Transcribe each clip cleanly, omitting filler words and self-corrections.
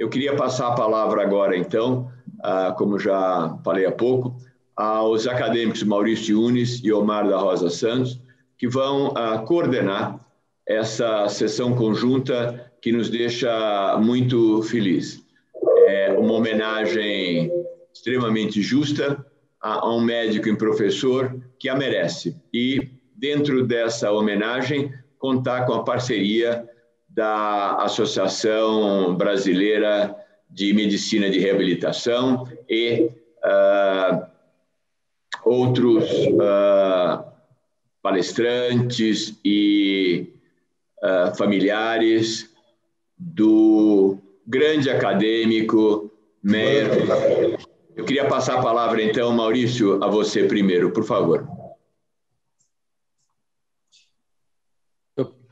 Eu queria passar a palavra agora, então, como já falei há pouco, aos acadêmicos Maurício Yunes e Omar da Rosa Santos, que vão coordenar essa sessão conjunta que nos deixa muito felizes. É uma homenagem extremamente justa a um médico e professor que a merece. E, dentro dessa homenagem, contar com a parceria da Associação Brasileira de Medicina de Reabilitação e outros palestrantes e familiares do grande acadêmico Meyer. Eu queria passar a palavra, então, Maurício, a você primeiro, por favor.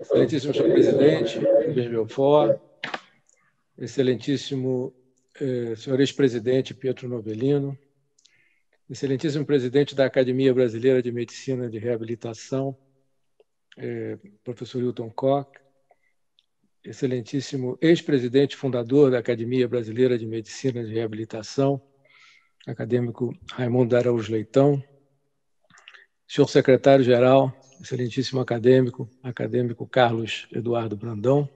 Excelentíssimo senhor presidente, Rubens Belfort, excelentíssimo senhor ex-presidente Pietro Novelino, excelentíssimo presidente da Academia Brasileira de Medicina de Reabilitação, professor Hilton Koch, excelentíssimo ex-presidente fundador da Academia Brasileira de Medicina de Reabilitação, acadêmico Raimundo Araújo Leitão, senhor secretário-geral, excelentíssimo acadêmico Carlos Eduardo Brandão,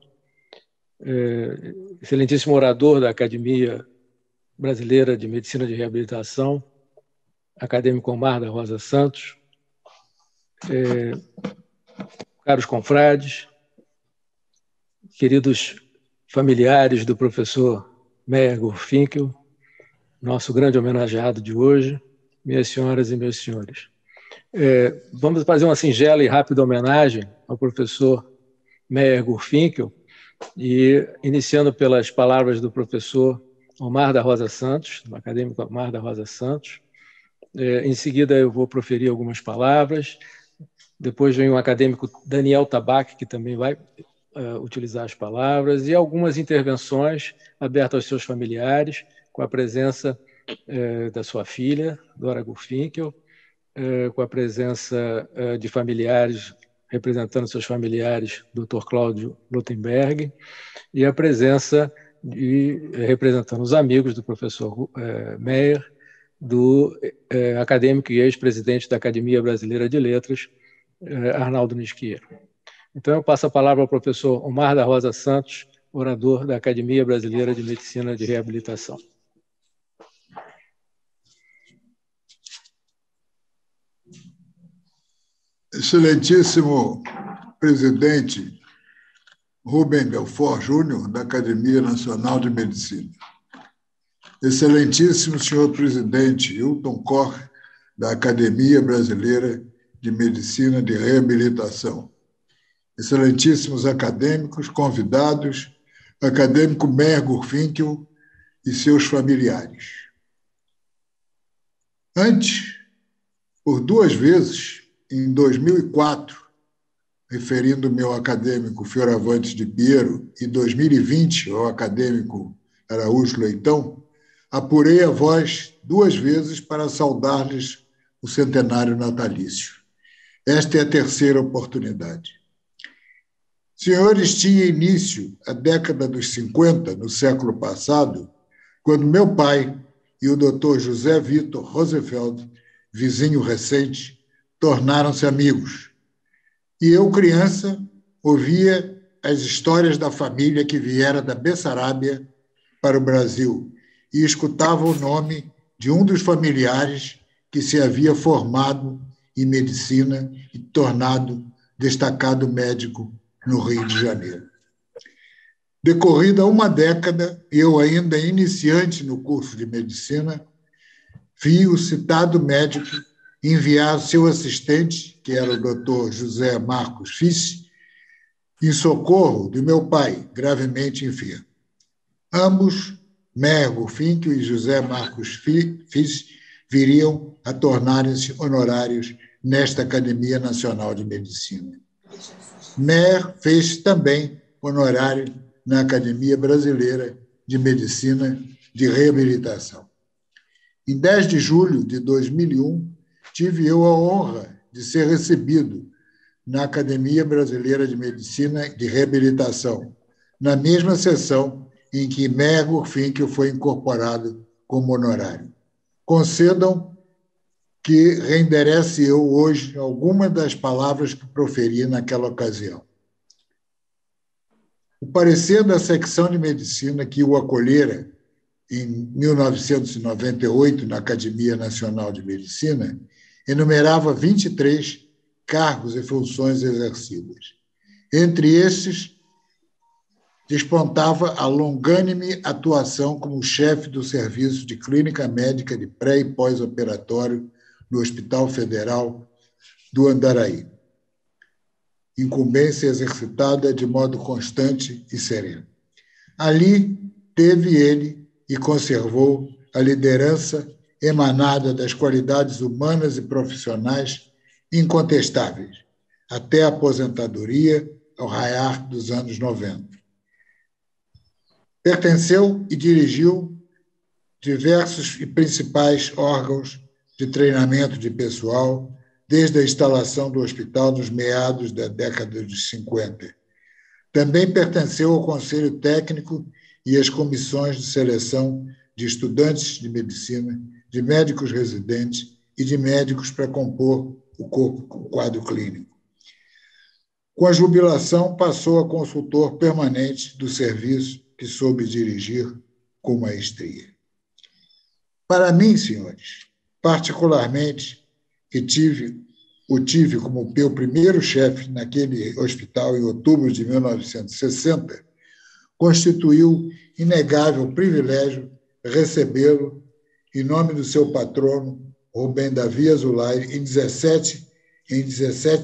excelentíssimo orador da Academia Brasileira de Medicina de Reabilitação, acadêmico Omar da Rosa Santos, caros confrades, queridos familiares do professor Meyer Gurfinkel, nosso grande homenageado de hoje, minhas senhoras e meus senhores. Vamos fazer uma singela e rápida homenagem ao professor Meyer Gurfinkel, e iniciando pelas palavras do professor Omar da Rosa Santos, do acadêmico Omar da Rosa Santos. Em seguida, eu vou proferir algumas palavras. Depois vem o acadêmico Daniel Tabac, que também vai utilizar as palavras, e algumas intervenções abertas aos seus familiares, com a presença da sua filha, Dora Gurfinkel, com a presença de familiares, representando seus familiares, Dr. Cláudio Lutemberg, e a presença representando os amigos do professor Meyer, do acadêmico e ex-presidente da Academia Brasileira de Letras, Arnaldo Nisquiero. Então, eu passo a palavra ao professor Omar da Rosa Santos, orador da Academia Brasileira de Medicina de Reabilitação. Excelentíssimo presidente Rubem Belfort Júnior, da Academia Nacional de Medicina. Excelentíssimo senhor presidente Hilton Koch, da Academia Brasileira de Medicina de Reabilitação. Excelentíssimos acadêmicos, convidados, acadêmico Meyer Gurfinkel e seus familiares. Antes, por 2 vezes, em 2004, referindo-me ao acadêmico Fioravantes de Piero, e 2020 ao acadêmico Araújo Leitão, apurei a voz 2 vezes para saudar-lhes o centenário natalício. Esta é a 3ª oportunidade. Senhores, tinha início a década dos 50, no século passado, quando meu pai e o Dr. José Vitor Rosenfeld, vizinho recente, tornaram-se amigos. E eu, criança, ouvia as histórias da família que viera da Bessarábia para o Brasil e escutava o nome de um dos familiares que se havia formado em medicina e tornado destacado médico no Rio de Janeiro. Decorrida 1 década, eu ainda iniciante no curso de medicina, vi o citado médico enviar seu assistente, que era o Dr. José Marcos Fisse, em socorro de meu pai, gravemente enfermo. Ambos, Meyer Gurfinkel e José Marcos Fisse, viriam a tornarem-se honorários nesta Academia Nacional de Medicina. Meyer fez também honorário na Academia Brasileira de Medicina de Reabilitação. Em 10 de julho de 2001, tive eu a honra de ser recebido na Academia Brasileira de Medicina de Reabilitação, na mesma sessão em que Mergo Finkel foi incorporado como honorário. Concedam que reenderece eu hoje algumas das palavras que proferi naquela ocasião. O parecer da secção de medicina que o acolhera em 1998 na Academia Nacional de Medicina enumerava 23 cargos e funções exercidas. Entre esses, despontava a longânime atuação como chefe do Serviço de Clínica Médica de Pré- e Pós-Operatório no Hospital Federal do Andaraí. Incumbência exercitada de modo constante e sereno. Ali teve ele e conservou a liderança emanada das qualidades humanas e profissionais incontestáveis, até a aposentadoria ao raiar dos anos 90. Pertenceu e dirigiu diversos e principais órgãos de treinamento de pessoal, desde a instalação do hospital nos meados da década de 50. Também pertenceu ao Conselho Técnico e às comissões de seleção de estudantes de medicina, de médicos residentes e de médicos para compor o quadro clínico. Com a jubilação, passou a consultor permanente do serviço que soube dirigir com maestria. Para mim, senhores, particularmente, que o tive como meu primeiro chefe naquele hospital em outubro de 1960, constituiu inegável privilégio recebê-lo em nome do seu patrono, Rubem Davi Azulay, em 17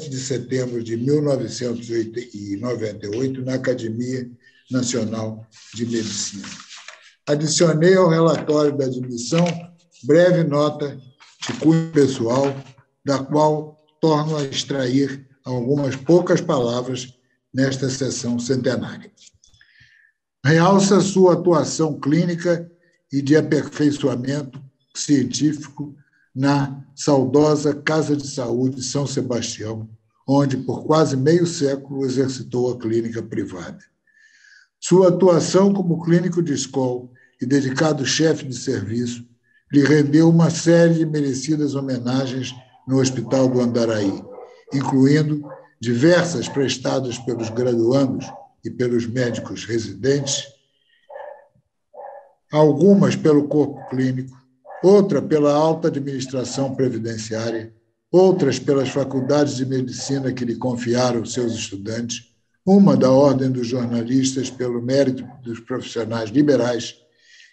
de setembro de 1998, na Academia Nacional de Medicina. Adicionei ao relatório da admissão breve nota de cunho pessoal, da qual torno a extrair algumas poucas palavras nesta sessão centenária. Realça sua atuação clínica e de aperfeiçoamento científico na saudosa Casa de Saúde São Sebastião, onde, por quase meio século, exercitou a clínica privada. Sua atuação como clínico de escola e dedicado chefe de serviço lhe rendeu uma série de merecidas homenagens no Hospital do Andaraí, incluindo diversas prestadas pelos graduandos e pelos médicos residentes, algumas pelo corpo clínico, outra pela alta administração previdenciária, outras pelas faculdades de medicina que lhe confiaram seus estudantes, uma da Ordem dos Jornalistas pelo mérito dos profissionais liberais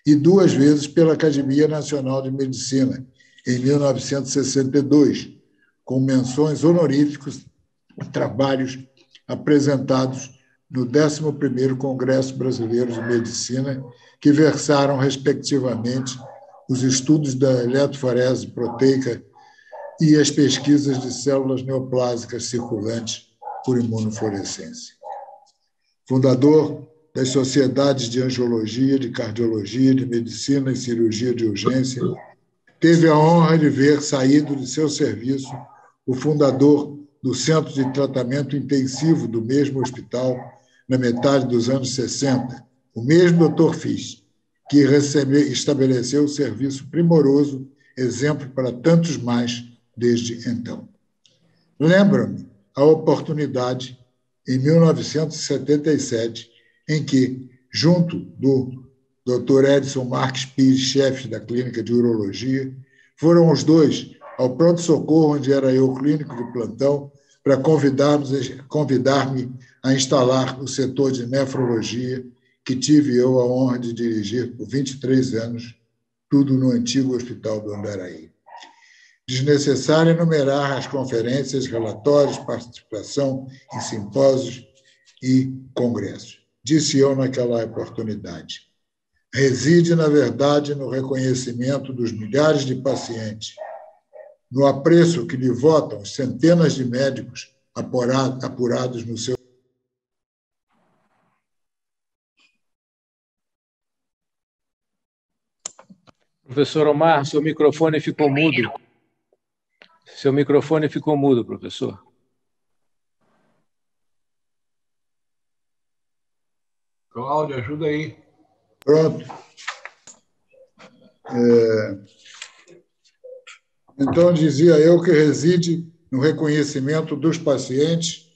e 2 vezes pela Academia Nacional de Medicina, em 1962, com menções honoríficas a trabalhos apresentados no 11º Congresso Brasileiro de Medicina, que versaram, respectivamente, os estudos da eletroforese proteica e as pesquisas de células neoplásicas circulantes por imunofluorescência. Fundador das sociedades de angiologia, de cardiologia, de medicina e cirurgia de urgência, teve a honra de ver saído de seu serviço o fundador do Centro de Tratamento Intensivo do mesmo hospital, na metade dos anos 60, o mesmo Dr. Fisch, que estabeleceu o serviço primoroso, exemplo para tantos mais desde então. Lembra-me a oportunidade, em 1977, em que, junto do Dr. Edson Marques Pires, chefe da Clínica de Urologia, foram os dois ao pronto-socorro, onde era eu clínico de plantão, para convidar-me a instalar o setor de nefrologia, que tive eu a honra de dirigir por 23 anos, tudo no antigo Hospital do Andaraí. Desnecessário enumerar as conferências, relatórios, participação em simpósios e congressos. Disse eu naquela oportunidade. Reside, na verdade, no reconhecimento dos milhares de pacientes, no apreço que lhe votam centenas de médicos apurados no seu. Professor Omar, seu microfone ficou mudo. Seu microfone ficou mudo, professor. Cláudio, ajuda aí. Pronto. Então, dizia eu que reside no reconhecimento dos pacientes,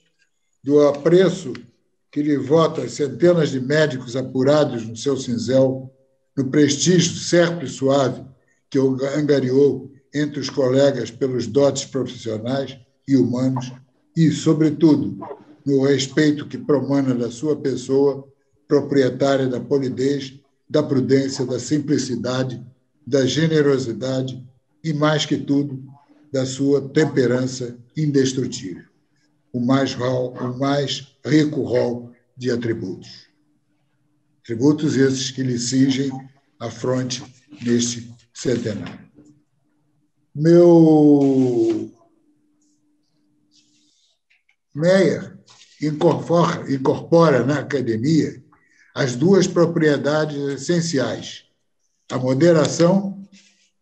do apreço que lhe votam as centenas de médicos apurados no seu cinzel, no prestígio certo e suave que o angariou entre os colegas pelos dotes profissionais e humanos e, sobretudo, no respeito que promana da sua pessoa, proprietária da polidez, da prudência, da simplicidade, da generosidade e, mais que tudo, da sua temperança indestrutível. O mais rico rol de atributos. Atributos esses que lhe cingem a fronte neste centenário. Meu Meyer incorpora na academia as duas propriedades essenciais, a moderação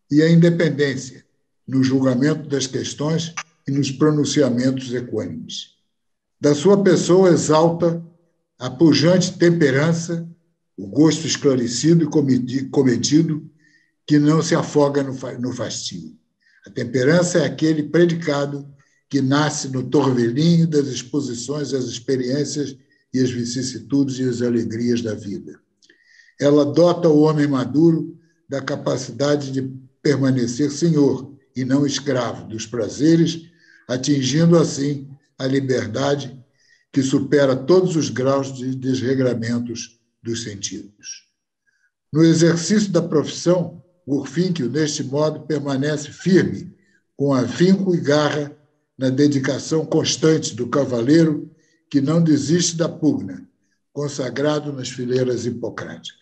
e a independência, no julgamento das questões e nos pronunciamentos equânimes. Da sua pessoa exalta a pujante temperança, o gosto esclarecido e comedido que não se afoga no fastio. A temperança é aquele predicado que nasce no torvelinho das exposições às experiências e as vicissitudes e as alegrias da vida. Ela dota o homem maduro da capacidade de permanecer senhor e não escravo dos prazeres, atingindo assim a liberdade que supera todos os graus de desregramentos dos sentidos. No exercício da profissão, Gurfínquel, neste modo, permanece firme, com afinco e garra, na dedicação constante do cavaleiro que não desiste da pugna, consagrado nas fileiras hipocráticas.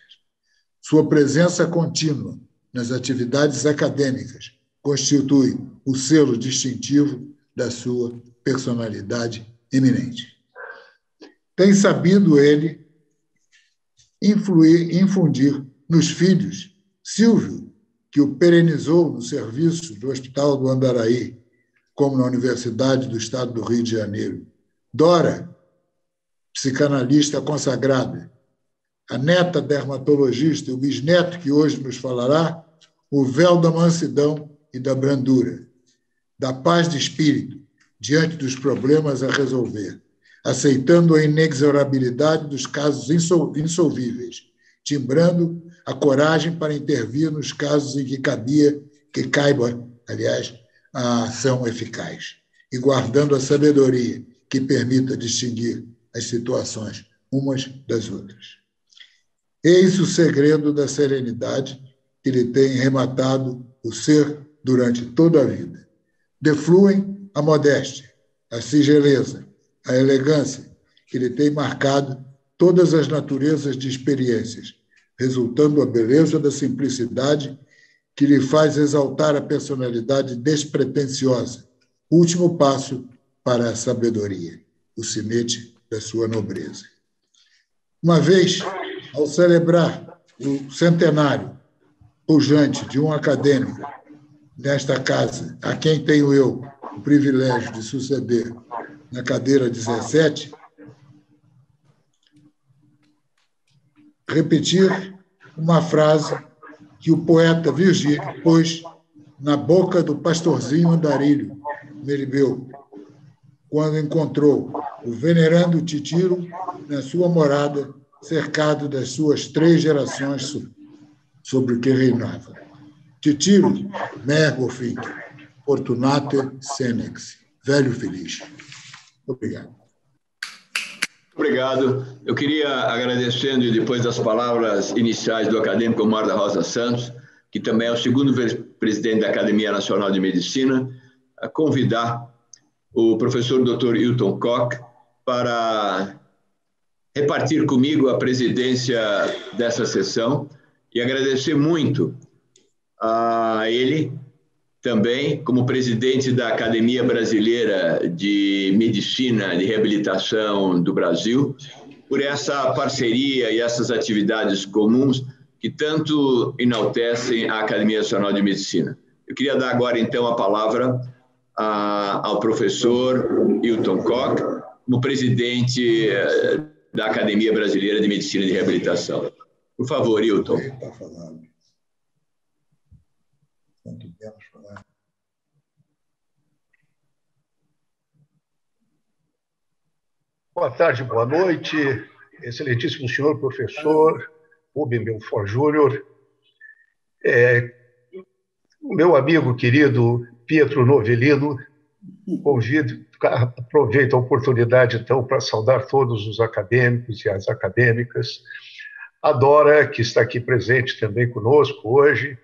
Sua presença contínua nas atividades acadêmicas constitui o selo distintivo da sua personalidade eminente. Tem sabido ele infundir nos filhos Silvio, que o perenizou no serviço do Hospital do Andaraí, como na Universidade do Estado do Rio de Janeiro. Dora, psicanalista consagrada, a neta dermatologista e o bisneto que hoje nos falará, o véu da mansidão e da brandura, da paz de espírito diante dos problemas a resolver, aceitando a inexorabilidade dos casos insolvíveis, timbrando a coragem para intervir nos casos em que caiba, aliás, a ação eficaz, e guardando a sabedoria que permita distinguir as situações umas das outras. Eis o segredo da serenidade que lhe tem rematado o ser durante toda a vida. Defluem a modéstia, a singeleza, a elegância que lhe tem marcado todas as naturezas de experiências, resultando a beleza da simplicidade que lhe faz exaltar a personalidade despretensiosa, último passo para a sabedoria, o sinete da sua nobreza. Uma vez, ao celebrar o centenário pujante de um acadêmico nesta casa, a quem tenho eu o privilégio de suceder na cadeira 17, repetir uma frase que o poeta Virgílio pôs na boca do pastorzinho Andarilho, Meribeu, quando encontrou o venerando Titiro na sua morada, cercado das suas 3 gerações sobre o que reinava. Titiro, mergo Gurfínquel, fortunater senex, velho feliz. Obrigado. Obrigado. Eu queria, agradecendo, depois das palavras iniciais do acadêmico Omar da Rosa Santos, que também é o segundo presidente da Academia Nacional de Medicina, a convidar o professor Dr. Hilton Koch para repartir comigo a presidência dessa sessão e agradecer muito a ele, também como presidente da Academia Brasileira de Medicina e Reabilitação do Brasil, por essa parceria e essas atividades comuns que tanto enaltecem a Academia Nacional de Medicina. Eu queria dar agora, então, a palavra ao professor Hilton Koch, como presidente da Academia Brasileira de Medicina e Reabilitação. Por favor, Hilton. Está falando. Quanto menos falar. Boa tarde, boa noite, excelentíssimo senhor professor Rubem Belfort Júnior, o meu amigo querido Pietro Novellino, aproveito a oportunidade, então, para saudar todos os acadêmicos e as acadêmicas, a Dora, que está aqui presente também conosco hoje,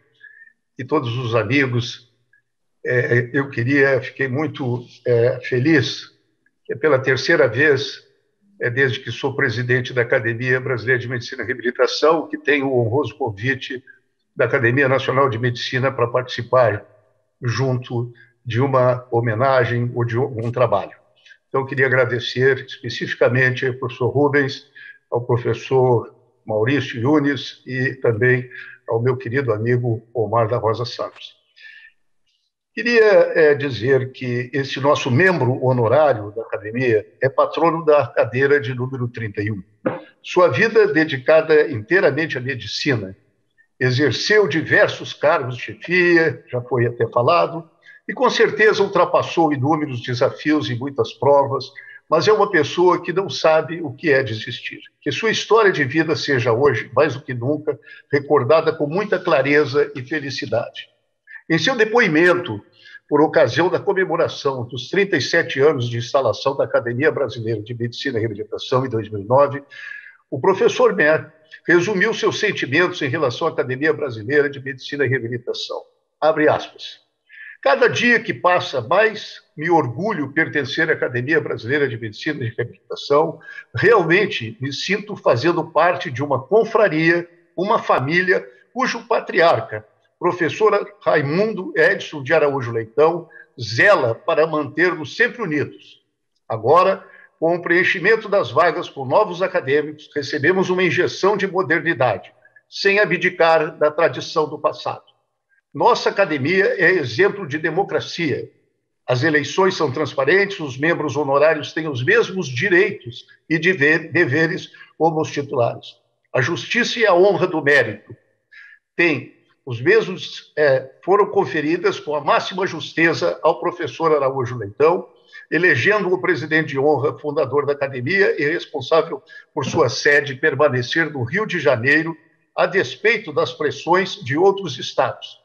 e todos os amigos. Fiquei muito feliz, que pela terceira vez, desde que sou presidente da Academia Brasileira de Medicina e Reabilitação, que tenho o honroso convite da Academia Nacional de Medicina para participar junto de uma homenagem ou de um trabalho. Então, eu queria agradecer especificamente ao professor Rubens, ao professor Maurício Yunes e também ao meu querido amigo Omar da Rosa Santos. Queria dizer que esse nosso membro honorário da academia é patrono da cadeira de número 31. Sua vida dedicada inteiramente à medicina, exerceu diversos cargos de chefia, já foi até falado, e com certeza ultrapassou inúmeros desafios e muitas provas, mas é uma pessoa que não sabe o que é desistir. Que sua história de vida seja hoje, mais do que nunca, recordada com muita clareza e felicidade. Em seu depoimento, por ocasião da comemoração dos 37 anos de instalação da Academia Brasileira de Medicina e Reabilitação em 2009, o professor Mer resumiu seus sentimentos em relação à Academia Brasileira de Medicina e Reabilitação. Abre aspas. Cada dia que passa, mais me orgulho pertencer à Academia Brasileira de Medicina e Reabilitação. Realmente me sinto fazendo parte de uma confraria, uma família, cujo patriarca, professor Raimundo Edson de Araújo Leitão, zela para manter-nos sempre unidos. Agora, com o preenchimento das vagas por novos acadêmicos, recebemos uma injeção de modernidade, sem abdicar da tradição do passado. Nossa academia é exemplo de democracia. As eleições são transparentes, os membros honorários têm os mesmos direitos e deveres como os titulares. A justiça e a honra do mérito foram conferidas com a máxima justeza ao professor Araújo Leitão, elegendo o presidente de honra, fundador da academia e responsável por sua sede permanecer no Rio de Janeiro, a despeito das pressões de outros estados.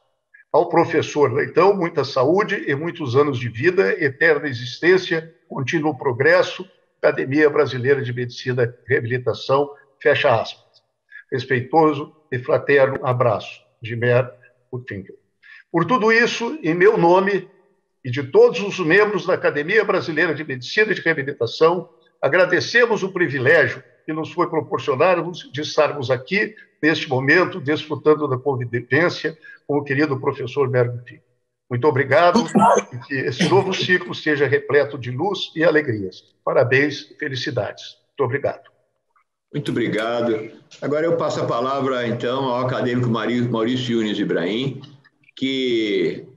Ao professor Leitão, muita saúde e muitos anos de vida, eterna existência, contínuo progresso, Academia Brasileira de Medicina e Reabilitação, fecha aspas. Respeitoso e fraterno abraço, de Mer Finkel. Por tudo isso, em meu nome e de todos os membros da Academia Brasileira de Medicina e de Reabilitação, agradecemos o privilégio que nos foi proporcionado de estarmos aqui, neste momento, desfrutando da convivência com o querido professor Mer Finkel. Muito obrigado e que esse novo ciclo seja repleto de luz e alegrias. Parabéns e felicidades. Muito obrigado. Muito obrigado. Agora eu passo a palavra, então, ao acadêmico Maurício Yunes Ibrahim, que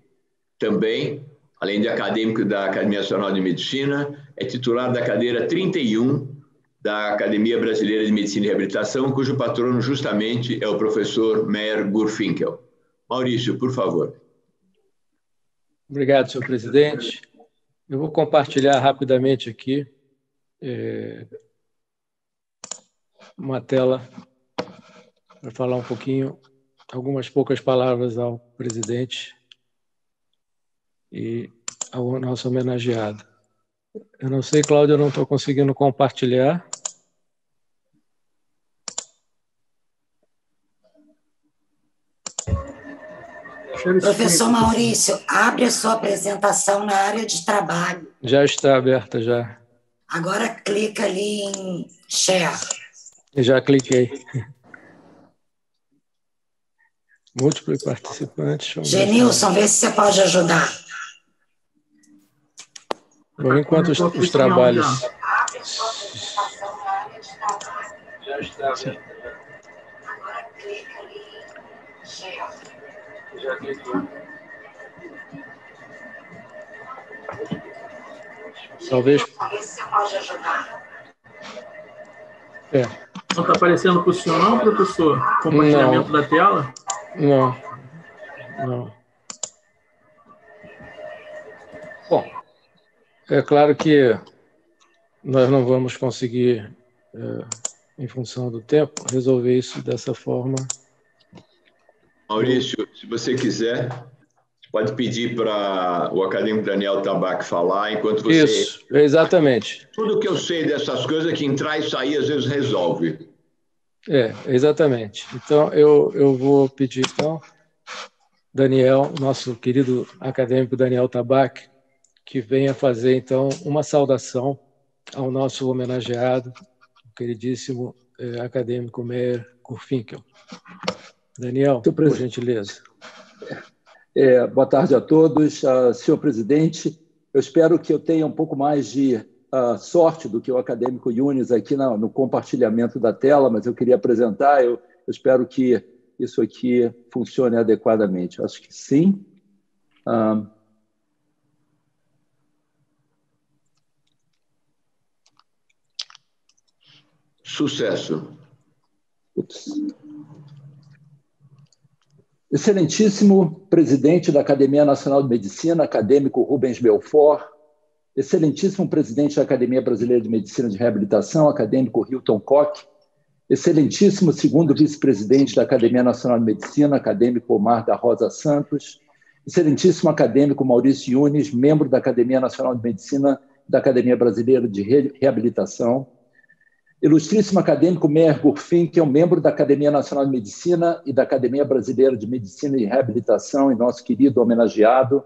também, além de acadêmico da Academia Nacional de Medicina, é titular da cadeira 31 da Academia Brasileira de Medicina e Reabilitação, cujo patrono justamente é o professor Meyer Gurfinkel. Maurício, por favor. Obrigado, senhor presidente. Eu vou compartilhar rapidamente aqui uma tela para falar um pouquinho, algumas poucas palavras ao presidente e ao nosso homenageado. Eu não sei, Cláudio, eu não estou conseguindo compartilhar. Professor Maurício, abre a sua apresentação na área de trabalho. Já está aberta, já. Agora clica ali em Share. Já cliquei. Múltiplos participantes. Genilson, vê se você pode ajudar. Bom, enquanto os trabalhos... Já está aberta. Agora clica ali em Share. Já clicou. Talvez... Vê se você pode ajudar. Não está aparecendo para o senhor, não, professor? Compartilhamento da tela? Não. Bom, é claro que nós não vamos conseguir, em função do tempo, resolver isso dessa forma. Maurício, se você quiser, pode pedir para o acadêmico Daniel Tabac falar, enquanto você... Isso, exatamente. Tudo que eu sei dessas coisas é que entrar e sair às vezes resolve. Exatamente. Então, eu vou pedir, então, Daniel, nosso querido acadêmico Daniel Tabac, que venha fazer, então, uma saudação ao nosso homenageado, o queridíssimo acadêmico Meyer Gurfinkel. Daniel, por gentileza. Boa tarde a todos. Senhor presidente, eu espero que eu tenha um pouco mais de sorte do que o acadêmico Yunis aqui no compartilhamento da tela, mas eu queria apresentar, eu espero que isso aqui funcione adequadamente. Acho que sim. Sucesso. Excelentíssimo presidente da Academia Nacional de Medicina, acadêmico Rubens Belfort, excelentíssimo presidente da Academia Brasileira de Medicina de Reabilitação, acadêmico Hilton Koch, excelentíssimo segundo vice-presidente da Academia Nacional de Medicina, acadêmico Omar da Rosa Santos, excelentíssimo acadêmico Maurício Yunis, membro da Academia Nacional de Medicina da Academia Brasileira de Reabilitação, ilustríssimo acadêmico Meyer Gurfinkel, membro da Academia Nacional de Medicina e da Academia Brasileira de Medicina e Reabilitação, e nosso querido homenageado,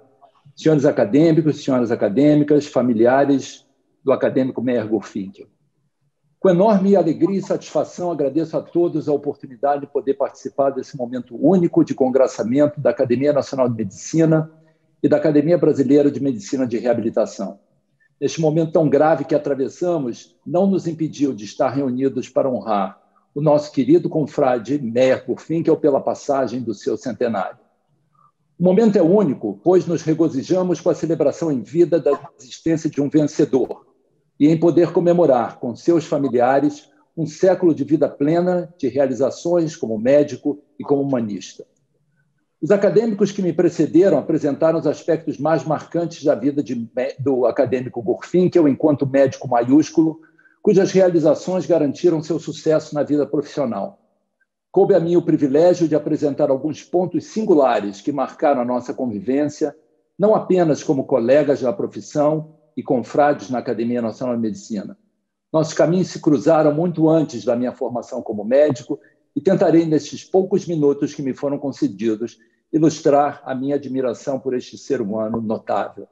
senhores acadêmicos, senhoras acadêmicas, familiares do acadêmico Meyer Gurfinkel. Com enorme alegria e satisfação, agradeço a todos a oportunidade de poder participar desse momento único de congraçamento da Academia Nacional de Medicina e da Academia Brasileira de Medicina de Reabilitação. Neste momento tão grave que atravessamos, não nos impediu de estar reunidos para honrar o nosso querido confrade Meyer Gurfinkel pela passagem do seu centenário. O momento é único, pois nos regozijamos com a celebração em vida da existência de um vencedor e em poder comemorar com seus familiares um século de vida plena de realizações como médico e como humanista. Os acadêmicos que me precederam apresentaram os aspectos mais marcantes da vida do acadêmico Gurfinkel enquanto médico maiúsculo, cujas realizações garantiram seu sucesso na vida profissional. Coube a mim o privilégio de apresentar alguns pontos singulares que marcaram a nossa convivência, não apenas como colegas da profissão e confrades na Academia Nacional de Medicina. Nossos caminhos se cruzaram muito antes da minha formação como médico e tentarei, nestes poucos minutos que me foram concedidos, ilustrar a minha admiração por este ser humano notável.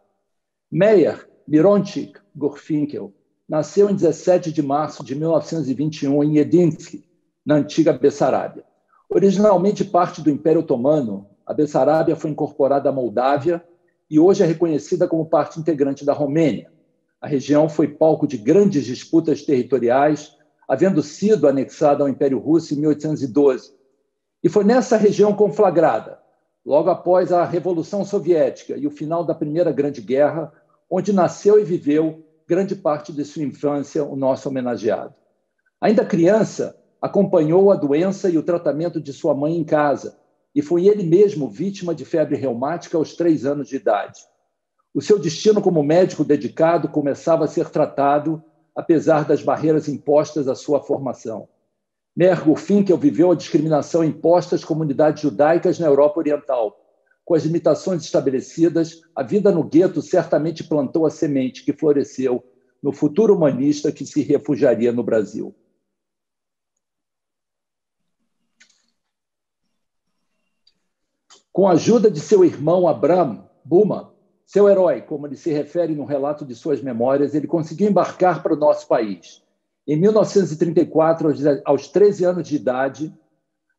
Meyer Mironchik Gurfinkel nasceu em 17 de março de 1921 em Edinsky, na antiga Bessarábia. Originalmente parte do Império Otomano, a Bessarábia foi incorporada à Moldávia e hoje é reconhecida como parte integrante da Romênia. A região foi palco de grandes disputas territoriais, havendo sido anexada ao Império Russo em 1812. E foi nessa região conflagrada, logo após a Revolução Soviética e o final da Primeira Grande Guerra, onde nasceu e viveu grande parte de sua infância o nosso homenageado. Ainda criança, acompanhou a doença e o tratamento de sua mãe em casa, e foi ele mesmo vítima de febre reumática aos 3 anos de idade. O seu destino como médico dedicado começava a ser tratado, apesar das barreiras impostas à sua formação. Meyer Gurfinkel viveu a discriminação imposta às comunidades judaicas na Europa Oriental. Com as limitações estabelecidas, a vida no gueto certamente plantou a semente que floresceu no futuro humanista que se refugiaria no Brasil. Com a ajuda de seu irmão Abraham Buma, seu herói, como ele se refere no relato de suas memórias, ele conseguiu embarcar para o nosso país. Em 1934, aos 13 anos de idade,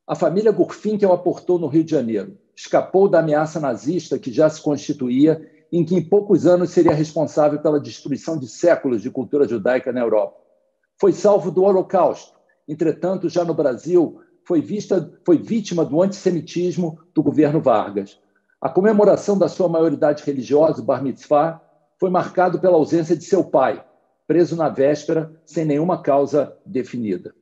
a família Gurfinkel aportou no Rio de Janeiro. Escapou da ameaça nazista que já se constituía, em que em poucos anos seria responsável pela destruição de séculos de cultura judaica na Europa. Foi salvo do Holocausto. Entretanto, já no Brasil, foi vítima do antissemitismo do governo Vargas. A comemoração da sua maioridade religiosa, o Bar Mitzvah, foi marcado pela ausência de seu pai, preso na véspera, sem nenhuma causa definida.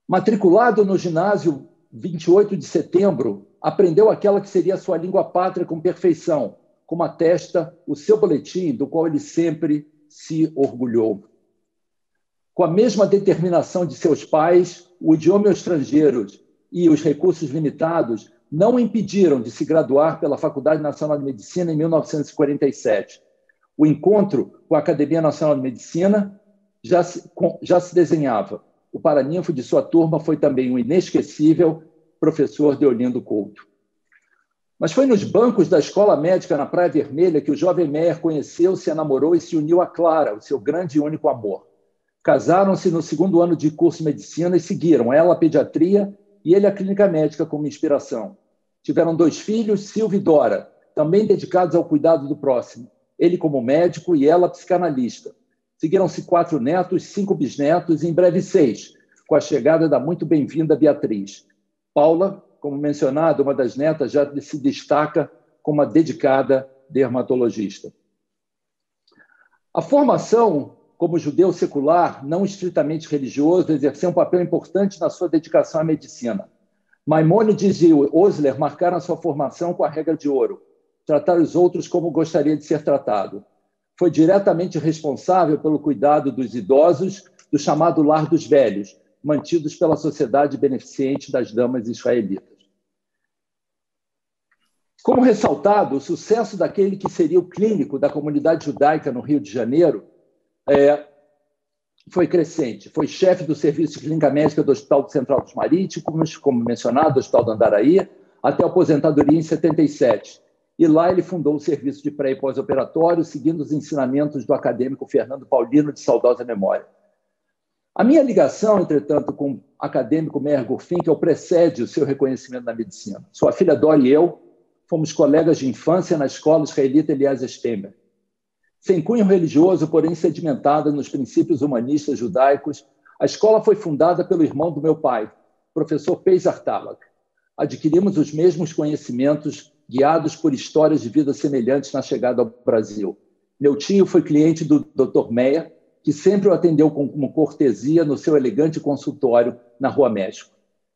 Matriculado no ginásio 28 de setembro, aprendeu aquela que seria a sua língua pátria com perfeição, como atesta o seu boletim, do qual ele sempre se orgulhou. Com a mesma determinação de seus pais, o idioma estrangeiro e os recursos limitados não o impediram de se graduar pela Faculdade Nacional de Medicina em 1947. O encontro com a Academia Nacional de Medicina já se desenhava. O paraninfo de sua turma foi também um inesquecível professor Deolindo Couto. Mas foi nos bancos da Escola Médica na Praia Vermelha que o jovem Meyer conheceu, se enamorou e se uniu a Clara, o seu grande e único amor. Casaram-se no segundo ano de curso de medicina e seguiram, ela a pediatria e ele a clínica médica como inspiração. Tiveram 2 filhos, Silvia e Dora, também dedicados ao cuidado do próximo. Ele como médico e ela psicanalista. Seguiram-se 4 netos, 5 bisnetos e em breve 6, com a chegada da muito bem-vinda Beatriz. Paula, como mencionado, uma das netas, já se destaca como uma dedicada dermatologista. A formação como judeu secular, não estritamente religioso, exerceu um papel importante na sua dedicação à medicina. Maimônides e Osler marcaram a sua formação com a regra de ouro, tratar os outros como gostaria de ser tratado. Foi diretamente responsável pelo cuidado dos idosos, do chamado lar dos velhos, mantidos pela Sociedade Beneficente das Damas Israelitas. Como ressaltado, o sucesso daquele que seria o clínico da comunidade judaica no Rio de Janeiro foi crescente. Foi chefe do Serviço de Clínica Médica do Hospital Central dos Marítimos, como mencionado, do Hospital do Andaraí, até a aposentadoria em 77. E lá ele fundou o serviço de pré- e pós-operatório, seguindo os ensinamentos do acadêmico Fernando Paulino, de saudosa memória. A minha ligação, entretanto, com o acadêmico Meyer Gurfinkel precede o seu reconhecimento na medicina. Sua filha Dora e eu fomos colegas de infância na escola israelita Eliezer Steinberg. Sem cunho religioso, porém sedimentada nos princípios humanistas judaicos, a escola foi fundada pelo irmão do meu pai, professor Peizar Talak. Adquirimos os mesmos conhecimentos, guiados por histórias de vida semelhantes na chegada ao Brasil. Meu tio foi cliente do Dr. Meyer, que sempre o atendeu com cortesia no seu elegante consultório na Rua México.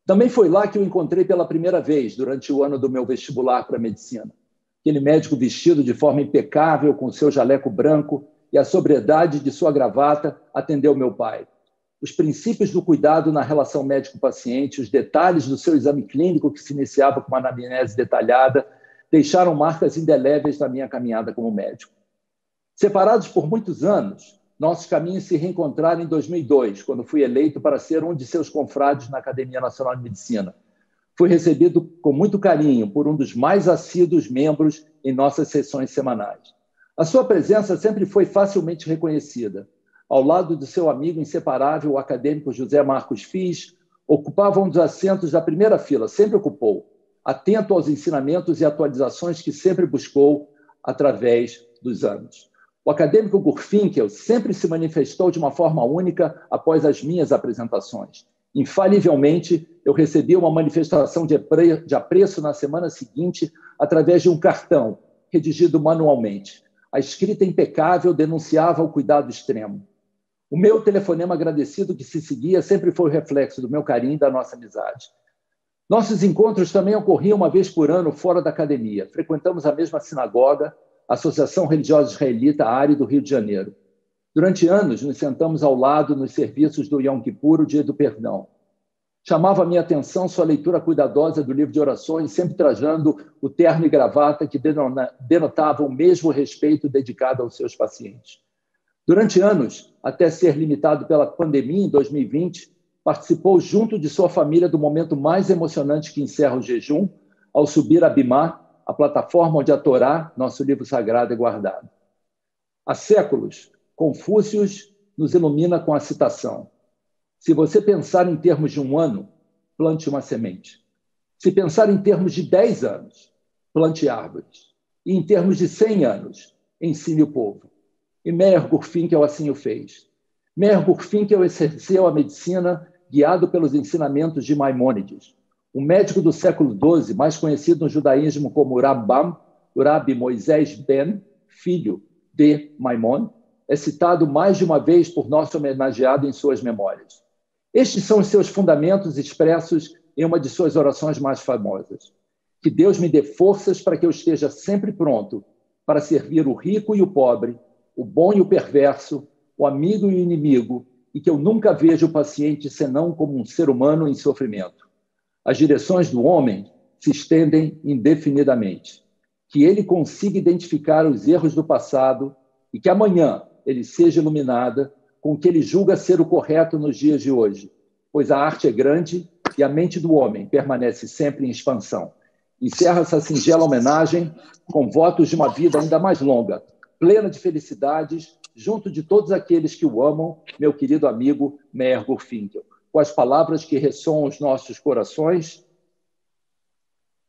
Também foi lá que o encontrei pela primeira vez, durante o ano do meu vestibular para medicina. Aquele médico vestido de forma impecável, com seu jaleco branco e a sobriedade de sua gravata, atendeu meu pai. Os princípios do cuidado na relação médico-paciente, os detalhes do seu exame clínico, que se iniciava com uma anamnese detalhada, deixaram marcas indeléveis na minha caminhada como médico. Separados por muitos anos, nossos caminhos se reencontraram em 2002, quando fui eleito para ser um de seus confrades na Academia Nacional de Medicina. Fui recebido com muito carinho por um dos mais assíduos membros em nossas sessões semanais. A sua presença sempre foi facilmente reconhecida. Ao lado do seu amigo inseparável, o acadêmico José Marcos Fiz, ocupava um dos assentos da primeira fila, sempre ocupou, atento aos ensinamentos e atualizações que sempre buscou através dos anos. O acadêmico Gurfinkel sempre se manifestou de uma forma única após as minhas apresentações. Infalivelmente, eu recebi uma manifestação de apreço na semana seguinte através de um cartão, redigido manualmente. A escrita impecável denunciava o cuidado extremo. O meu telefonema agradecido que se seguia sempre foi o reflexo do meu carinho e da nossa amizade. Nossos encontros também ocorriam uma vez por ano fora da academia. Frequentamos a mesma sinagoga, a Associação Religiosa Israelita ARI do Rio de Janeiro. Durante anos, nos sentamos ao lado nos serviços do Yom Kippur, o Dia do Perdão. Chamava a minha atenção sua leitura cuidadosa do livro de orações, sempre trajando o terno e gravata que denotava o mesmo respeito dedicado aos seus pacientes. Durante anos, até ser limitado pela pandemia em 2020, participou junto de sua família do momento mais emocionante que encerra o jejum, ao subir a Bimá, a plataforma onde a Torá, nosso livro sagrado, é guardado. Há séculos, Confúcio nos ilumina com a citação: se você pensar em termos de um ano, plante uma semente. Se pensar em termos de 10 anos, plante árvores. E em termos de 100 anos, ensine o povo. E Meyer Gurfinkel assim o fez. Meyer Gurfinkel exerceu a medicina guiado pelos ensinamentos de Maimônides. O médico do século XII, mais conhecido no judaísmo como Rambam, o Rabi Moisés Ben, filho de Maimon, é citado mais de uma vez por nosso homenageado em suas memórias. Estes são os seus fundamentos expressos em uma de suas orações mais famosas. Que Deus me dê forças para que eu esteja sempre pronto para servir o rico e o pobre, o bom e o perverso, o amigo e o inimigo, e que eu nunca veja o paciente senão como um ser humano em sofrimento. As direções do homem se estendem indefinidamente. Que ele consiga identificar os erros do passado e que amanhã ele seja iluminada com o que ele julga ser o correto nos dias de hoje, pois a arte é grande e a mente do homem permanece sempre em expansão. Encerro essa singela homenagem com votos de uma vida ainda mais longa, plena de felicidades, junto de todos aqueles que o amam, meu querido amigo Meyer Gurfinkel. Com as palavras que ressoam os nossos corações,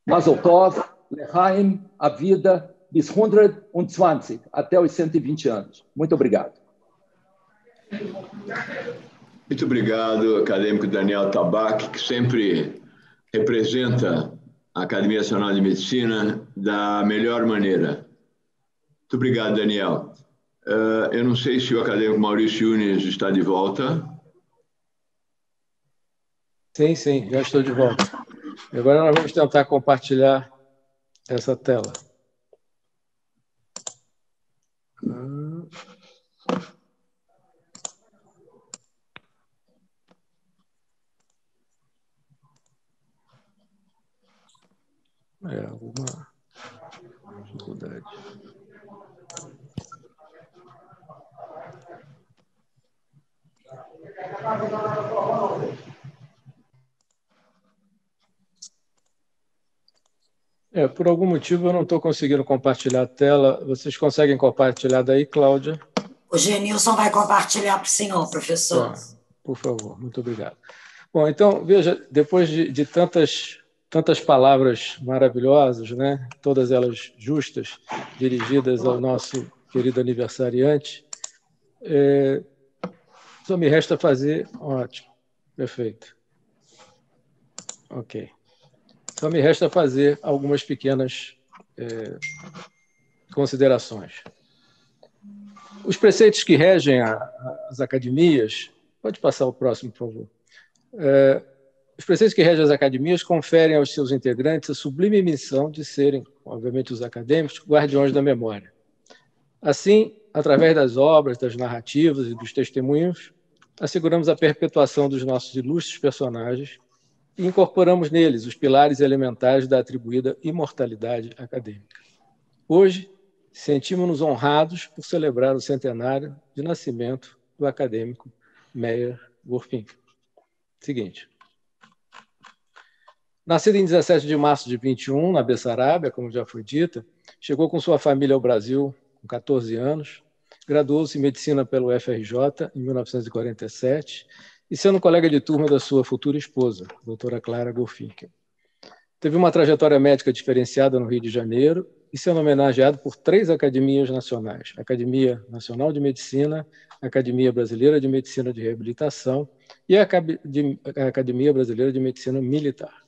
Mazel Tov, Lechaim, a vida, bis 120, até os 120 anos. Muito obrigado. Muito obrigado, acadêmico Daniel Tabac, que sempre representa a Academia Nacional de Medicina da melhor maneira. Muito obrigado, Daniel. Eu não sei se o acadêmico Maurício Yunes está de volta. Sim, sim, já estou de volta. Agora nós vamos tentar compartilhar essa tela. Alguma dificuldade. Por algum motivo eu não estou conseguindo compartilhar a tela. Vocês conseguem compartilhar daí, Cláudia? O Genilson vai compartilhar para o senhor, professor. Por favor, muito obrigado. Bom, então, veja, depois de tantas palavras maravilhosas, né? Todas elas justas, dirigidas ao nosso querido aniversariante, só me resta fazer... Ótimo, perfeito. Ok. Só me resta fazer algumas pequenas considerações. Os preceitos que regem as academias... Pode passar o próximo, por favor. Os preceitos que regem as academias conferem aos seus integrantes a sublime missão de serem, obviamente, os acadêmicos, guardiões da memória. Assim, através das obras, das narrativas e dos testemunhos, asseguramos a perpetuação dos nossos ilustres personagens e incorporamos neles os pilares elementares da atribuída imortalidade acadêmica. Hoje, sentimos-nos honrados por celebrar o centenário de nascimento do acadêmico Meyer Gurfinkel. Seguinte. Nascido em 17 de março de 21, na Bessarábia, como já foi dita, chegou com sua família ao Brasil com 14 anos, graduou-se em medicina pelo FRJ em 1947 e sendo colega de turma da sua futura esposa, doutora Clara Gurfinkel. Teve uma trajetória médica diferenciada no Rio de Janeiro e sendo homenageado por 3 academias nacionais: a Academia Nacional de Medicina, a Academia Brasileira de Medicina de Reabilitação e a Academia Brasileira de Medicina Militar.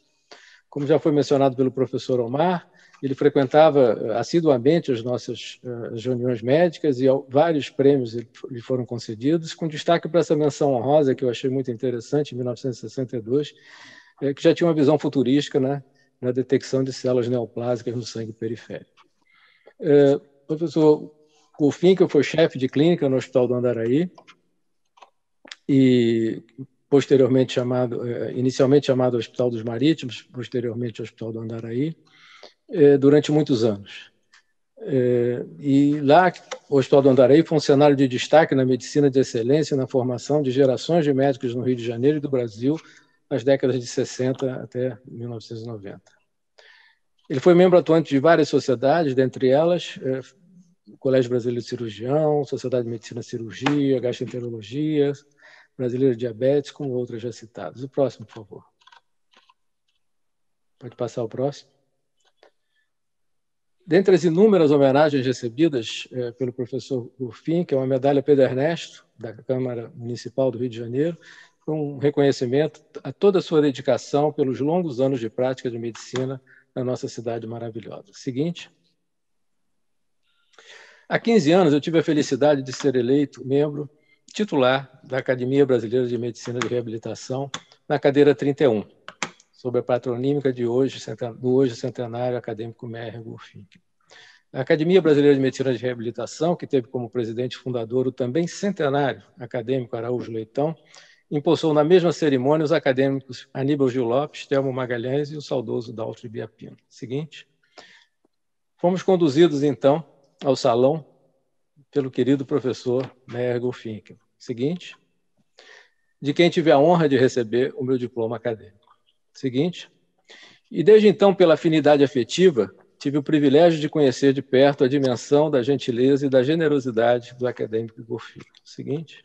Como já foi mencionado pelo professor Omar, ele frequentava assiduamente as nossas reuniões médicas e vários prêmios lhe foram concedidos, com destaque para essa menção honrosa, que eu achei muito interessante, em 1962, que já tinha uma visão futurística, né, na detecção de células neoplásicas no sangue periférico. O professor Gurfinkel foi chefe de clínica no Hospital do Andaraí e posteriormente inicialmente chamado Hospital dos Marítimos, posteriormente Hospital do Andaraí, durante muitos anos. E lá, o Hospital do Andaraí, funcionário de destaque na medicina de excelência e na formação de gerações de médicos no Rio de Janeiro e do Brasil, nas décadas de 60 até 1990. Ele foi membro atuante de várias sociedades, dentre elas o Colégio Brasileiro de Cirurgião, Sociedade de Medicina e Cirurgia, Gastroenterologia, Brasileira de Diabetes, como outras já citadas. O próximo, por favor. Pode passar o próximo. Dentre as inúmeras homenagens recebidas pelo professor Gurfinkel, uma medalha Pedro Ernesto, da Câmara Municipal do Rio de Janeiro, um reconhecimento a toda a sua dedicação pelos longos anos de prática de medicina na nossa cidade maravilhosa. Seguinte. Há 15 anos eu tive a felicidade de ser eleito membro titular da Academia Brasileira de Medicina de Reabilitação, na cadeira 31, sob a patronímica do hoje centenário acadêmico Mérgo Finkel. A Academia Brasileira de Medicina de Reabilitação, que teve como presidente fundador o também centenário acadêmico Araújo Leitão, impulsou na mesma cerimônia os acadêmicos Aníbal Gil Lopes, Telmo Magalhães e o saudoso Daltro Biapino. Seguinte. Fomos conduzidos, então, ao salão pelo querido professor Mérgo Finkel. Seguinte. De quem tive a honra de receber o meu diploma acadêmico. Seguinte. E desde então, pela afinidade afetiva, tive o privilégio de conhecer de perto a dimensão da gentileza e da generosidade do acadêmico Igor Finkel. Seguinte.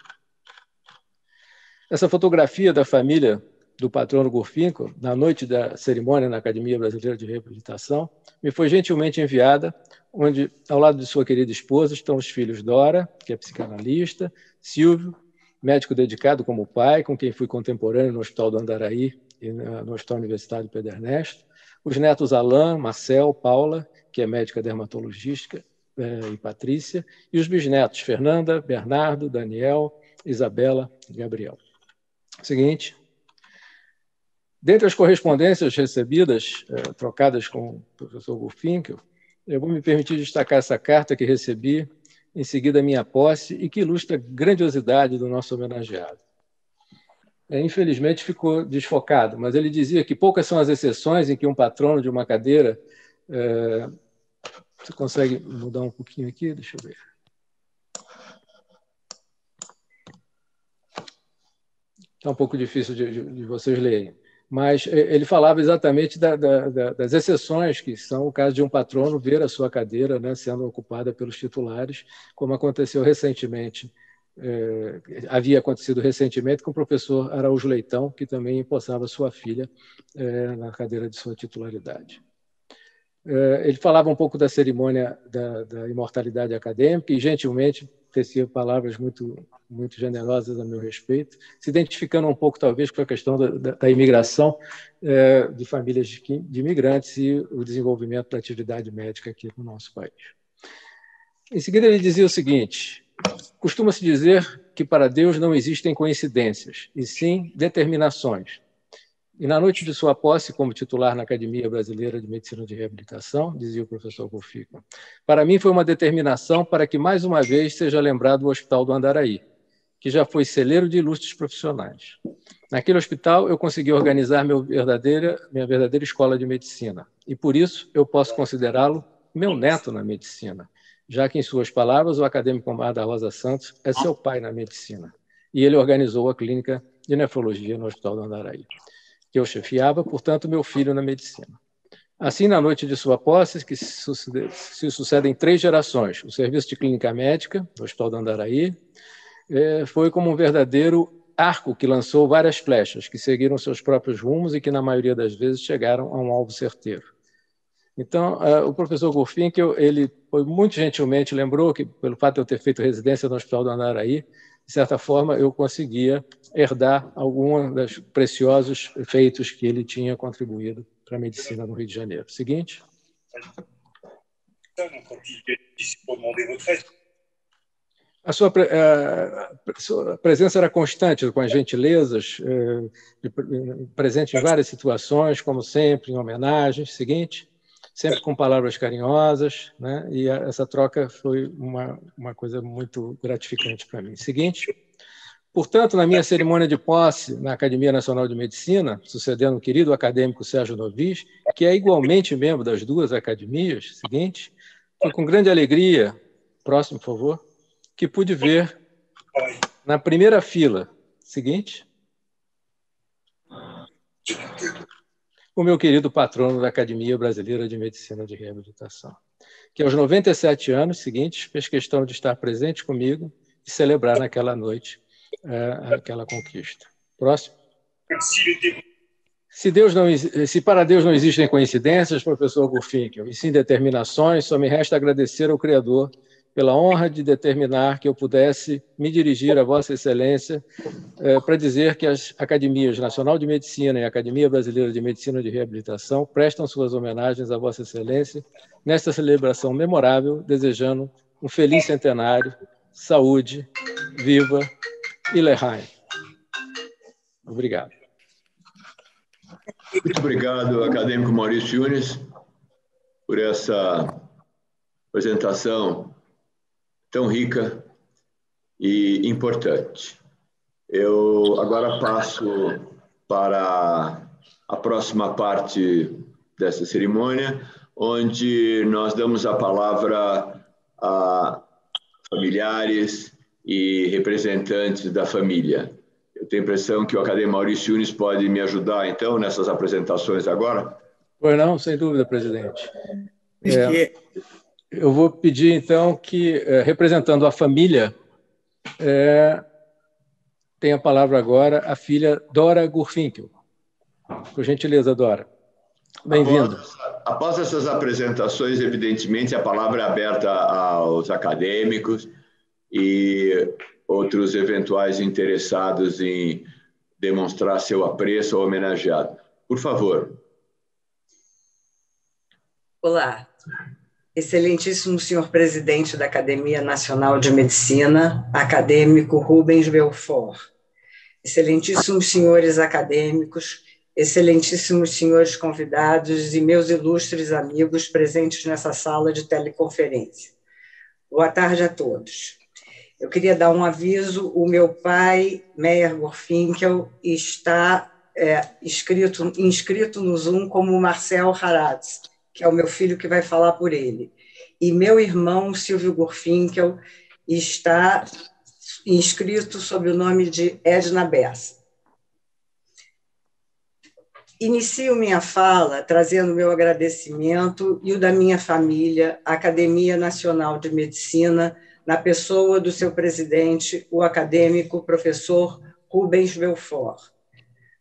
Essa fotografia da família do patrono Igor Finkel, na noite da cerimônia na Academia Brasileira de Reabilitação, me foi gentilmente enviada, onde, ao lado de sua querida esposa, estão os filhos Dora, que é psicanalista, Silvio, médico dedicado como pai, com quem fui contemporâneo no Hospital do Andaraí e no Hospital Universitário Pedro Ernesto, os netos Alain, Marcel, Paula, que é médica dermatologista, e Patrícia, e os bisnetos Fernanda, Bernardo, Daniel, Isabela e Gabriel. Seguinte. Dentre as correspondências recebidas, trocadas com o professor Igor Finkel, eu vou me permitir destacar essa carta que recebi em seguida à minha posse e que ilustra a grandiosidade do nosso homenageado. Infelizmente ficou desfocado, mas ele dizia que poucas são as exceções em que um patrono de uma cadeira... Você consegue mudar um pouquinho aqui? Deixa eu ver. Está um pouco difícil de vocês lerem. Mas ele falava exatamente das exceções, que são o caso de um patrono ver a sua cadeira, né, sendo ocupada pelos titulares, como aconteceu recentemente, havia acontecido recentemente com o professor Araújo Leitão, que também empossava sua filha na cadeira de sua titularidade. Ele falava um pouco da cerimônia da imortalidade acadêmica e, gentilmente, tecia palavras muito generosas a meu respeito, se identificando um pouco, talvez, com a questão da imigração de famílias de imigrantes e o desenvolvimento da atividade médica aqui no nosso país. Em seguida, ele dizia o seguinte: costuma-se dizer que para Deus não existem coincidências, e sim determinações. E na noite de sua posse como titular na Academia Brasileira de Medicina de Reabilitação, dizia o professor Igor Finkel, para mim foi uma determinação para que mais uma vez seja lembrado o Hospital do Andaraí, que já foi celeiro de ilustres profissionais. Naquele hospital eu consegui organizar minha verdadeira escola de medicina, e por isso eu posso considerá-lo meu neto na medicina, já que, em suas palavras, o acadêmico Omar da Rosa Santos é seu pai na medicina, e ele organizou a clínica de nefrologia no Hospital do Andaraí, que eu chefiava, portanto, meu filho na medicina. Assim, na noite de sua posse, que se sucedem 3 gerações, o serviço de clínica médica, do Hospital do Andaraí, foi como um verdadeiro arco que lançou várias flechas, que seguiram seus próprios rumos e que, na maioria das vezes, chegaram a um alvo certeiro. Então, o professor Igor Finkel, ele foi muito gentilmente, lembrou que, pelo fato de eu ter feito residência no Hospital do Andaraí, de certa forma, eu conseguia herdar alguns dos preciosos feitos que ele tinha contribuído para a medicina no Rio de Janeiro. Seguinte. A sua presença era constante, com as gentilezas, presente em várias situações, como sempre, em homenagens. Seguinte. Sempre com palavras carinhosas, né? E essa troca foi uma coisa muito gratificante para mim. Seguinte. Portanto, na minha cerimônia de posse na Academia Nacional de Medicina, sucedendo o querido acadêmico Sérgio Novis, que é igualmente membro das 2 academias, seguinte, foi com grande alegria, próximo, por favor, que pude ver na primeira fila, seguinte, o meu querido patrono da Academia Brasileira de Medicina de Reabilitação, que aos 97 anos seguintes fez questão de estar presente comigo e celebrar naquela noite aquela conquista. Próximo. Se para Deus não existem coincidências, professor Igor Finkel, e sim determinações, só me resta agradecer ao Criador pela honra de determinar que eu pudesse me dirigir a Vossa Excelência para dizer que as Academias Nacional de Medicina e a Academia Brasileira de Medicina de Reabilitação prestam suas homenagens a Vossa Excelência nesta celebração memorável, desejando um feliz centenário, saúde, viva Illerheim. Obrigado. Muito obrigado, acadêmico Maurício Yunes, por essa apresentação tão rica e importante. Eu agora passo para a próxima parte dessa cerimônia, onde nós damos a palavra a familiares e representantes da família. Eu tenho a impressão que o acadêmico Maurício Yunes pode me ajudar, então, nessas apresentações agora? Pois não, sem dúvida, presidente. Eu vou pedir, então, que, representando a família, tem a palavra agora a filha Dora Gurfinkel. Por gentileza, Dora. Bem-vinda. Após essas apresentações, evidentemente, a palavra é aberta aos acadêmicos e outros eventuais interessados em demonstrar seu apreço ao homenageado. Por favor. Olá. Excelentíssimo senhor presidente da Academia Nacional de Medicina, acadêmico Rubens Belfort. Excelentíssimos senhores acadêmicos, excelentíssimos senhores convidados e meus ilustres amigos presentes nessa sala de teleconferência. Boa tarde a todos. Eu queria dar um aviso: o meu pai, Meyer Gurfinkel, está inscrito no Zoom como Marcel Haratz, que é o meu filho que vai falar por ele. E meu irmão, Silvio Gurfinkel, está inscrito sob o nome de Edna Bessa. Inicio minha fala trazendo meu agradecimento e o da minha família, à Academia Nacional de Medicina, na pessoa do seu presidente, o acadêmico professor Rubens Belfort.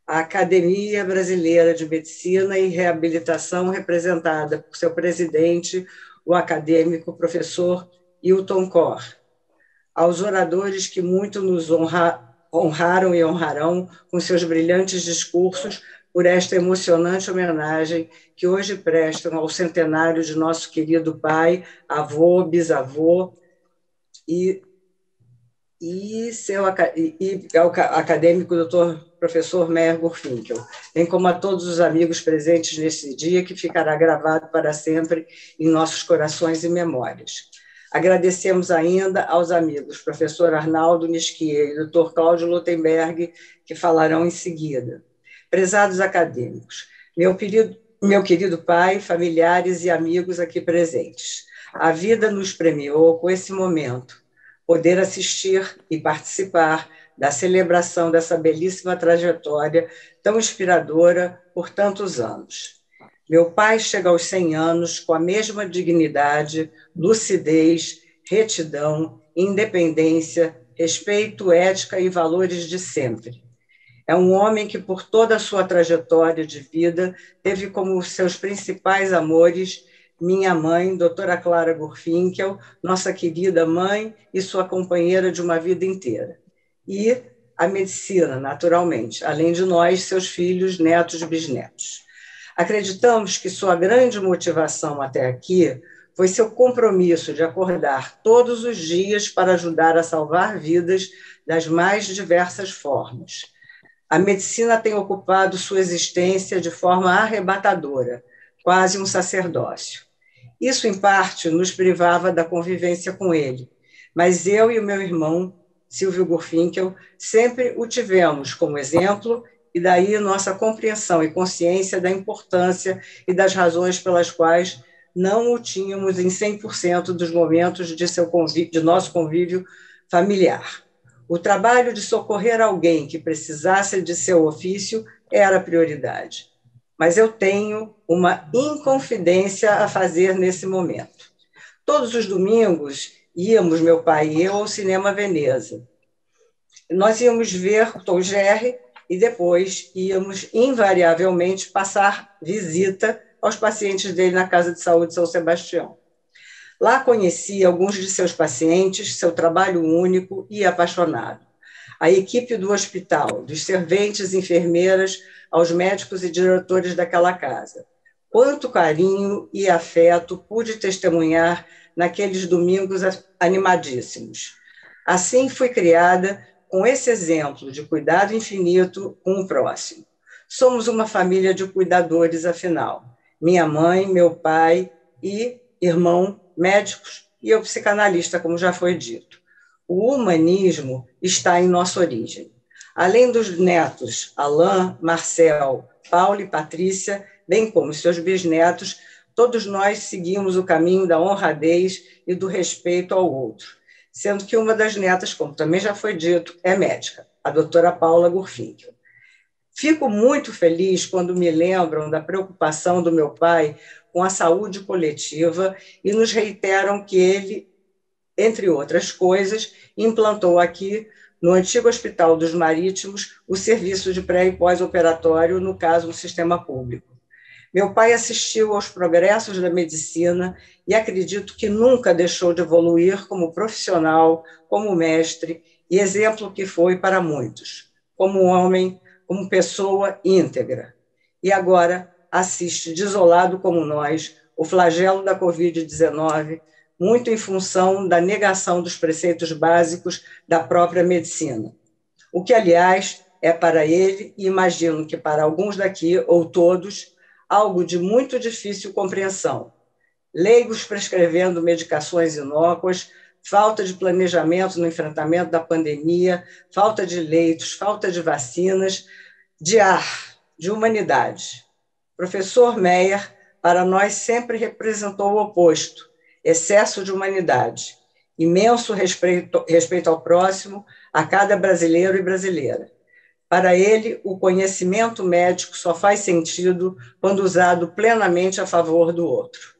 A Academia Brasileira de Medicina e Reabilitação, representada por seu presidente, o acadêmico professor Hilton Kor. Aos oradores que muito nos honraram e honrarão com seus brilhantes discursos por esta emocionante homenagem que hoje prestam ao centenário de nosso querido pai, avô, bisavô e ao acadêmico doutor professor Meyer Gurfinkel, bem como a todos os amigos presentes nesse dia, que ficará gravado para sempre em nossos corações e memórias. Agradecemos ainda aos amigos professor Arnaldo Nisquier e doutor Cláudio Lutemberg, que falarão em seguida. Prezados acadêmicos, meu querido pai, familiares e amigos aqui presentes, a vida nos premiou com esse momento, poder assistir e participar da celebração dessa belíssima trajetória tão inspiradora por tantos anos. Meu pai chega aos 100 anos com a mesma dignidade, lucidez, retidão, independência, respeito, ética e valores de sempre. É um homem que, por toda a sua trajetória de vida, teve como seus principais amores minha mãe, doutora Clara Gurfinkel, nossa querida mãe e sua companheira de uma vida inteira. E a medicina, naturalmente, além de nós, seus filhos, netos e bisnetos. Acreditamos que sua grande motivação até aqui foi seu compromisso de acordar todos os dias para ajudar a salvar vidas das mais diversas formas. A medicina tem ocupado sua existência de forma arrebatadora, quase um sacerdócio. Isso, em parte, nos privava da convivência com ele, mas eu e o meu irmão, Silvio Gurfinkel, sempre o tivemos como exemplo, e daí nossa compreensão e consciência da importância e das razões pelas quais não o tínhamos em 100% dos momentos de nosso convívio familiar. O trabalho de socorrer alguém que precisasse de seu ofício era a prioridade. Mas eu tenho uma inconfidência a fazer nesse momento. Todos os domingos íamos, meu pai e eu, ao Cinema Veneza. Nós íamos ver Tom Jerry e depois íamos, invariavelmente, passar visita aos pacientes dele na Casa de Saúde São Sebastião. Lá conheci alguns de seus pacientes, seu trabalho único e apaixonado. A equipe do hospital, dos serventes e enfermeiras, aos médicos e diretores daquela casa. Quanto carinho e afeto pude testemunhar naqueles domingos animadíssimos. Assim fui criada com esse exemplo de cuidado infinito com o próximo. Somos uma família de cuidadores, afinal. Minha mãe, meu pai e irmão médicos e eu psicanalista, como já foi dito. O humanismo está em nossa origem. Além dos netos Alain, Marcel, Paulo e Patrícia, bem como seus bisnetos, todos nós seguimos o caminho da honradez e do respeito ao outro, sendo que uma das netas, como também já foi dito, é médica, a doutora Paula Gurfinkel. Fico muito feliz quando me lembram da preocupação do meu pai com a saúde coletiva e nos reiteram que ele, entre outras coisas, implantou aqui, no antigo Hospital dos Marítimos, o serviço de pré- e pós-operatório, no caso, no sistema público. Meu pai assistiu aos progressos da medicina e acredito que nunca deixou de evoluir como profissional, como mestre e exemplo que foi para muitos, como homem, como pessoa íntegra. E agora assiste desolado como nós o flagelo da Covid-19, muito em função da negação dos preceitos básicos da própria medicina. O que, aliás, é para ele, e imagino que para alguns daqui, ou todos, algo de muito difícil compreensão. Leigos prescrevendo medicações inócuas, falta de planejamento no enfrentamento da pandemia, falta de leitos, falta de vacinas, de ar, de humanidade. Professor Meyer, para nós, sempre representou o oposto, excesso de humanidade, imenso respeito ao próximo, a cada brasileiro e brasileira. Para ele, o conhecimento médico só faz sentido quando usado plenamente a favor do outro.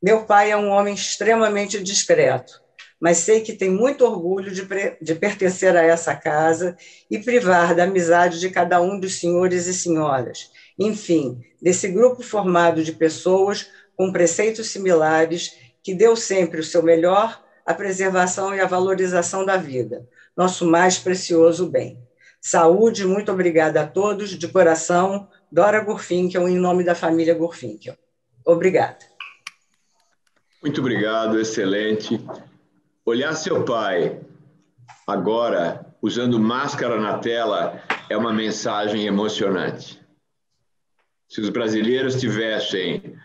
Meu pai é um homem extremamente discreto, mas sei que tem muito orgulho de pertencer a essa casa e privar da amizade de cada um dos senhores e senhoras. Enfim, desse grupo formado de pessoas com preceitos similares que deu sempre o seu melhor à preservação e à valorização da vida, nosso mais precioso bem. Saúde, muito obrigada a todos, de coração, Dora Gurfinkel, em nome da família Gurfinkel. Obrigada. Muito obrigado, excelente. Olhar seu pai agora, usando máscara na tela, é uma mensagem emocionante. Se os brasileiros tivessem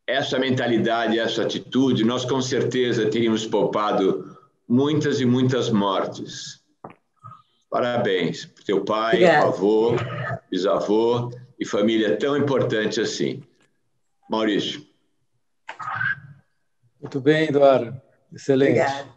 essa mentalidade, essa atitude, nós com certeza teríamos poupado muitas e muitas mortes. Parabéns por teu pai, Obrigada. avô, bisavô e família tão importante assim. Maurício. Muito bem, Dora. Excelente. Obrigada.